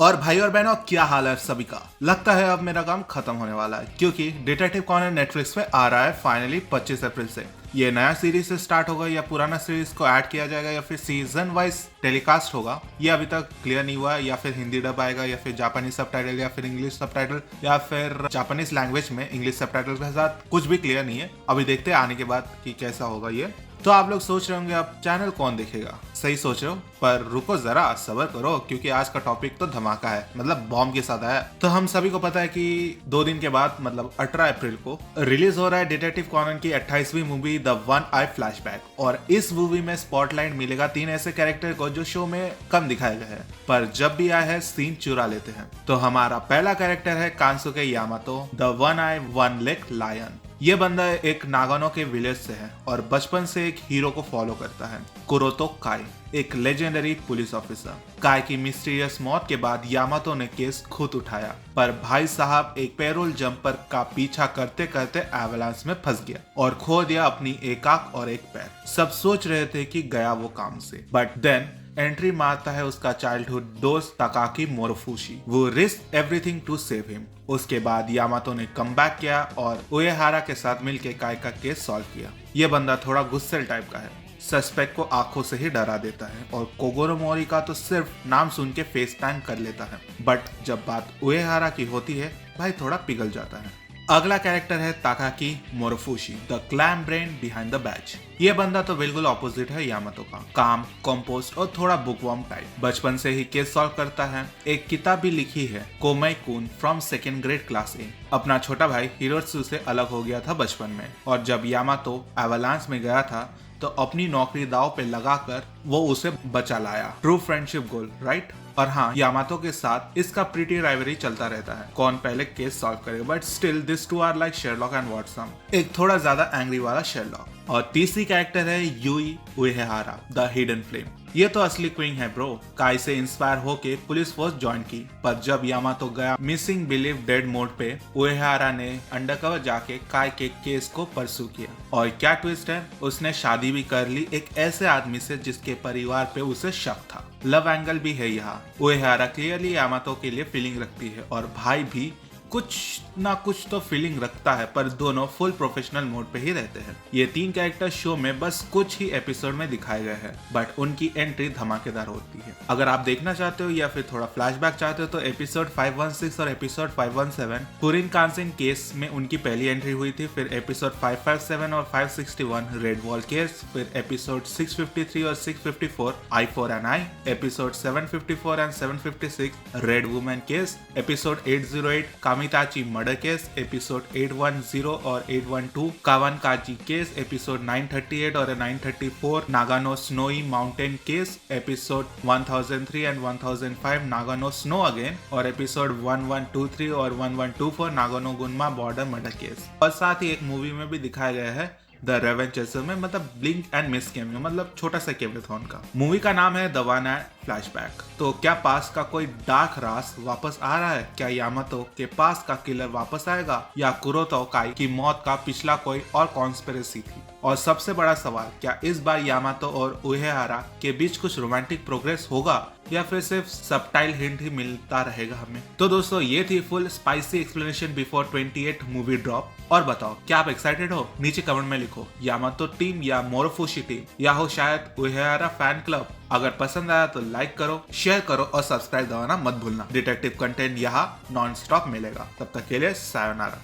और भाई और बहनों, क्या हाल है सभी का। लगता है अब मेरा काम खत्म होने वाला है, क्योंकि डिटेक्टिव कॉर्नर नेटफ्लिक्स पे आ रहा है फाइनली 25 अप्रैल से। ये नया सीरीज से स्टार्ट होगा या पुराना सीरीज को ऐड किया जाएगा या फिर सीजन वाइज टेलीकास्ट होगा, ये अभी तक क्लियर नहीं हुआ है। या फिर हिंदी डब आएगा या फिर जापानीज सबटाइटल या फिर इंग्लिश सबटाइटल या फिर जापानीज लैंग्वेज में इंग्लिश सबटाइटल के साथ, कुछ भी क्लियर नहीं है। अभी देखते हैं आने के बाद कि कैसा होगा ये। तो आप लोग सोच रहे होंगे अब चैनल कौन देखेगा। सही सोच रहे हो, पर रुको जरा, सब्र करो, क्योंकि आज का टॉपिक तो धमाका है, मतलब बॉम्ब के साथ आया। तो हम सभी को पता है कि 2 दिन के बाद मतलब 18 अप्रैल को रिलीज हो रहा है डिटेक्टिव कॉनन की 28वीं movie the one eye flashback. और इस मूवी में स्पॉटलाइट मिलेगा 3 ऐसे कैरेक्टर को जो शो में कम दिखाए गए हैं, पर जब भी आए हैं सीन चुरा लेते हैं। तो हमारा पहला कैरेक्टर है Kansuke Yamato, the one eye one leg lion. ये बंदा एक नागानो के विलेज से है और बचपन से एक हीरो को फॉलो करता है, कुरोतो काई, एक लेजेंडरी पुलिस ऑफिसर। काय की मिस्टीरियस मौत के बाद यामातो ने केस खुद उठाया, पर भाई साहब एक पेरोल जंपर का पीछा करते करते एवलांस में फंस गया और खो दिया अपनी एक आंख और एक पैर। सब सोच रहे थे कि गया वो काम से, बट देन एंट्री मारता है उसका चाइल्डहुड दोस्त ताकाकी मोरोफुशी। वो risk everything to save him. उसके बाद यामातो ने कमबैक किया और उएहारा के साथ मिलकर काय का केस सॉल्व किया। ये बंदा थोड़ा गुस्सेल टाइप का है, सस्पेक्ट को आंखों से ही डरा देता है और कोगोरो मोरी का तो सिर्फ नाम सुन के फेस टैंक कर लेता है, बट जब बात उएहारा की होती है भाई थोड़ा पिघल जाता है। अगला कैरेक्टर है Takaaki Morofushi, the calm brain behind the batch. ये बंदा तो बिल्कुल ऑपोजिट है यामातो का, काम, कंपोस्ट और थोड़ा बुकवर्म टाइप। बचपन से ही केस सॉल्व करता है। एक किताब भी लिखी है, कोमई कुन फ्रॉम 2nd ग्रेड क्लास ए। अपना छोटा भाई हिरोत्सु से अलग हो गया था बचपन में, और जब यामातो एवलांस में गया था तो अपनी नौकरी दाव पे लगाकर वो उसे बचा लाया। ट्रू फ्रेंडशिप गोल, राइट। और हाँ, यामातो के साथ इसका प्रीटी राइवरी चलता रहता है, कौन पहले केस सॉल्व करेगा। But still this two are like Sherlock and Watson, एक थोड़ा ज्यादा एंग्री वाला शेरलॉक। और तीसरी कैरेक्टर है Yui Uehara, the hidden flame. ये तो असली क्वीन है ब्रो। काय से इंस्पायर होके पुलिस फोर्स ज्वाइन की, पर जब यामातो गया मिसिंग बिलीव डेड मोड पे, उएहारा ने अंडरकवर जाके काय के केस को परसू किया। और क्या ट्विस्ट है, उसने शादी भी कर ली एक ऐसे आदमी से जिसके परिवार पे उसे शक था। लव एंगल भी है यहाँ। उएहारा क्लियरली यामातो के लिए फीलिंग रखती है और भाई भी कुछ ना कुछ तो फीलिंग रखता है, पर दोनों फुल प्रोफेशनल मोड पे ही रहते हैं। ये 3 कैरेक्टर शो में बस कुछ ही एपिसोड में दिखाए गए हैं, बट उनकी एंट्री धमाकेदार होती है। अगर आप देखना चाहते हो या फिर थोड़ा फ्लैशबैक चाहते हो तो एपिसोड 516 और एपिसोड 517 पुरिन कांसेन केस में उनकी पहली एंट्री हुई थी। फिर एपिसोड 557 और 561 रेड वॉल केस। फिर एपिसोड 653 और 654 eye for an eye. Episode 754 and 756 red woman case. Episode 808 Kamitachi murder case. Episode 810 और 812 कावानकाजी केस। एपिसोड 938 और 934 Nagano snowy mountain case. Episode 1003 and 1005 Nagano snow again. और एपिसोड 1123 और 1124 Nagano Gunma border murder case. और साथ ही एक movie में भी दिखाया गया है द रेवेंजर्स में, मतलब ब्लिंक एंड मिस कैमियो, मतलब छोटा सा कैमियो था उनका। मूवी का नाम है द वन आई फ्लैशबैक। तो क्या पास का कोई डार्क रास वापस आ रहा है? क्या यामातो के पास का किलर वापस आएगा, या कुरोतो काई की मौत का पिछला कोई और कॉन्स्पिरेसी थी? और सबसे बड़ा सवाल, क्या इस बार यामातो और उएहारा के बीच कुछ रोमांटिक प्रोग्रेस होगा या फिर सिर्फ सबटाइल हिंट ही मिलता रहेगा हमें? तो दोस्तों, ये थी full spicy explanation before 28 movie drop. और बताओ, क्या आप एक्साइटेड हो? नीचे कमेंट में लिखो, यामातो टीम या मोरोफुशी टीम, या हो शायद उएहारा फैन क्लब। अगर पसंद आया तो लाइक करो, शेयर करो और सब्सक्राइब दबाना मत भूलना। डिटेक्टिव कंटेंट यहाँ नॉन स्टॉप मिलेगा। तब तक के लिए सायोनारा।